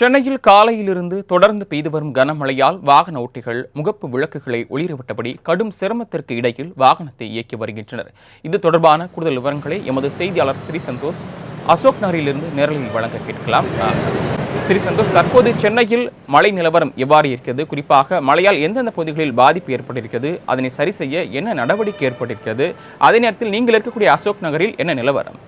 சென்னையில் காலையிலிருந்து தொடர்ந்து பெய்து வரும் கனமழையால் வாகன ஓட்டிகள் முகப்பு விளக்குகளை ஒளிரவிட்டபடி கடும் சிரமத்திற்கு இடையில் வாகனத்தை இயக்கி வருகின்றனர். இது தொடர்பான கூடுதல் விவரங்களை எமது செய்தியாளர் ஸ்ரீ சந்தோஷ் அசோக் நகரிலிருந்து நேரலையில் வழங்க கேட்கலாம். ஸ்ரீ சந்தோஷ், தற்போது சென்னையில் மழை நிலவரம் எவ்வாறு இருக்கிறது? குறிப்பாக மழையால் எந்தெந்த பகுதிகளில் பாதிப்பு ஏற்பட்டிருக்கிறது? அதனை சரி செய்ய என்ன நடவடிக்கை ஏற்பட்டிருக்கிறது? அதே நேரத்தில் நீங்கள் இருக்கக்கூடிய அசோக் நகரில் என்ன நிலவரம்?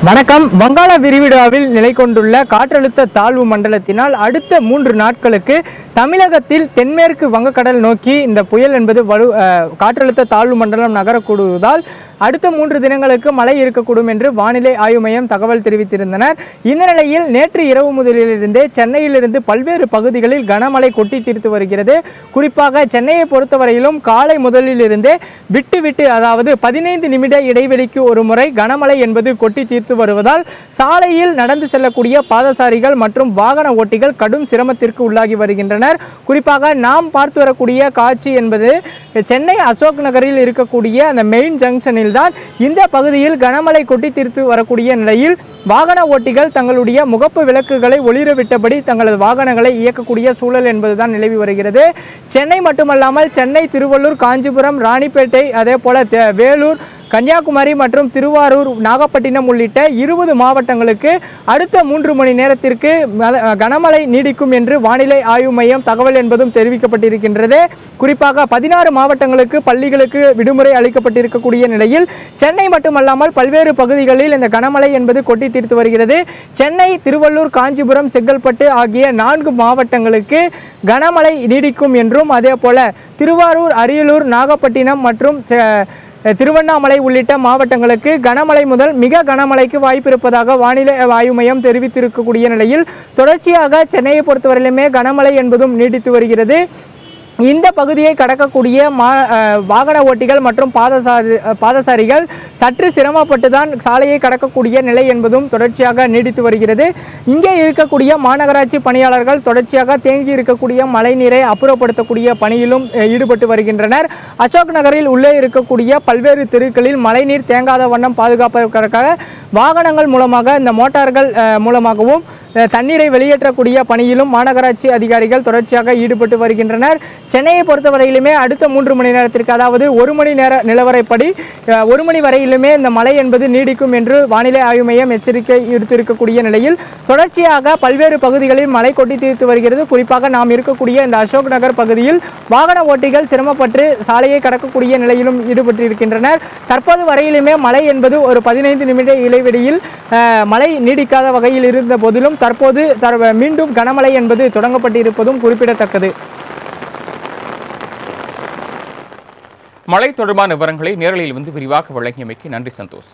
வணக்கம். வங்காள விரிகுடாவில் நிலை கொண்டுள்ள காற்றழுத்த தாழ்வு மண்டலத்தினால் அடுத்த 3 நாட்களுக்கு தமிழகத்தில் தென்மேற்கு வங்கக்கடல் நோக்கி இந்த புயல் என்பது காற்றழுத்த தாழ்வு மண்டலம் நகரக்கூடுவதால் அடுத்த 3 தினங்களுக்கு மழை இருக்கக்கூடும் என்று வானிலை ஆய்வு மையம் தகவல் தெரிவித்திருந்தனர். இந்த நிலையில் நேற்று இரவு முதலிலிருந்தே சென்னையிலிருந்து பல்வேறு பகுதிகளில் கனமழை கொட்டி தீர்த்து வருகிறது. குறிப்பாக சென்னையை பொறுத்தவரையிலும் காலை முதலிலிருந்தே விட்டு அதாவது 15 நிமிட இடைவெளிக்கு ஒரு முறை கனமழை என்பது கொட்டி தீர்த்து வருவதால் சாலையில் நடந்து செல்லக்கூடிய பாதசாரிகள் மற்றும் வாகன ஓட்டிகள் கடும் சிரமத்திற்கு உள்ளாகி வருகின்றனர். குறிப்பாக நாம் பார்த்து வரக்கூடிய காட்சி என்பது சென்னை அசோக் நகரில் இருக்கக்கூடிய அந்த மெயின் ஜங்ஷனில் தான் இந்த பகுதியில் கனமழை கொட்டி தீர்த்து வரக்கூடிய நிலையில் வாகன ஓட்டிகள் தங்களுடைய முகப்பு விளக்குகளை ஒளிரவிட்டபடி தங்களது வாகனங்களை இயக்கக்கூடிய சூழல் என்பதுதான் நிலவி வருகிறது. சென்னை மட்டுமல்லாமல் சென்னை, திருவள்ளூர், காஞ்சிபுரம், ராணிப்பேட்டை, அதே போல வேலூர், கன்னியாகுமரி மற்றும் திருவாரூர், நாகப்பட்டினம் உள்ளிட்ட 20 மாவட்டங்களுக்கு அடுத்த 3 மணி நேரத்திற்கு கனமழை நீடிக்கும் என்று வானிலை ஆய்வு மையம் தகவல் என்பதும் தெரிவிக்கப்பட்டிருக்கின்றது. குறிப்பாக 16 மாவட்டங்களுக்கு பள்ளிகளுக்கு விடுமுறை அளிக்கப்பட்டிருக்கக்கூடிய நிலையில் சென்னை மட்டுமல்லாமல் பல்வேறு பகுதிகளில் இந்த கனமழை என்பது கொட்டி தீர்த்து வருகிறது. சென்னை, திருவள்ளூர், காஞ்சிபுரம், செங்கல்பட்டு ஆகிய 4 மாவட்டங்களுக்கு கனமழை நீடிக்கும் என்றும், அதே போல திருவாரூர், அரியலூர், நாகப்பட்டினம் மற்றும் திருவண்ணாமலை உள்ளிட்ட மாவட்டங்களுக்கு கனமழை முதல் மிக கனமழைக்கு வாய்ப்பு இருப்பதாக வானிலை ஆய்வு மையம் தெரிவித்திருக்கக்கூடிய நிலையில் தொடர்ச்சியாக சென்னையை பொறுத்தவரையிலுமே கனமழை என்பதும் நீடித்து வருகிறது. இந்த பகுதியை கடக்கக்கூடிய வாகன ஓட்டிகள் மற்றும் பாதசாரிகள் சற்று சிரமப்பட்டு தான் சாலையை கடக்கக்கூடிய நிலை என்பதும் தொடர்ச்சியாக நீடித்து வருகிறது. இங்கே இருக்கக்கூடிய மாநகராட்சி பணியாளர்கள் தொடர்ச்சியாக தேங்கி இருக்கக்கூடிய மழை நீரை அப்புறப்படுத்தக்கூடிய பணியிலும் ஈடுபட்டு வருகின்றனர். அசோக் நகரில் உள்ளே இருக்கக்கூடிய பல்வேறு தெருக்களில் மழைநீர் தேங்காத வண்ணம் பாதுகாப்பதற்காக வாகனங்கள் மூலமாக, இந்த மோட்டார்கள் மூலமாகவும் தண்ணீரை வெளியேற்றக்கூடிய பணியிலும் மாநகராட்சி அதிகாரிகள் தொடர்ச்சியாக ஈடுபட்டு வருகின்றனர். சென்னையை பொறுத்தவரையிலுமே அடுத்த 3 மணி நேரத்திற்கு, அதாவது 1 மணி நேர நிலவரைப்படி 1 மணி வரையிலுமே இந்த மழை என்பது நீடிக்கும் என்று வானிலை ஆய்வு மையம் எச்சரிக்கை எடுத்திருக்கக்கூடிய நிலையில் தொடர்ச்சியாக பல்வேறு பகுதிகளில் மழை கொட்டி தீர்த்து வருகிறது. குறிப்பாக நாம் இருக்கக்கூடிய இந்த அசோக் நகர் பகுதியில் வாகன ஓட்டிகள் சிரமப்பட்டு சாலையை கடக்கக்கூடிய நிலையிலும் ஈடுபட்டிருக்கின்றனர். தற்போது வரையிலுமே மழை என்பது ஒரு 15 நிமிட இடைவெளியில் மழை நீடிக்காத வகையில் இருந்த போதிலும் தற்போது மீண்டும் கனமழை என்பது தொடங்கப்பட்டிருப்பதும் குறிப்பிடத்தக்கது. மழை தொடர்பான விவரங்களை நேரலையில் விரிவாக வழங்கியமைக்கு நன்றி சந்தோஷ்.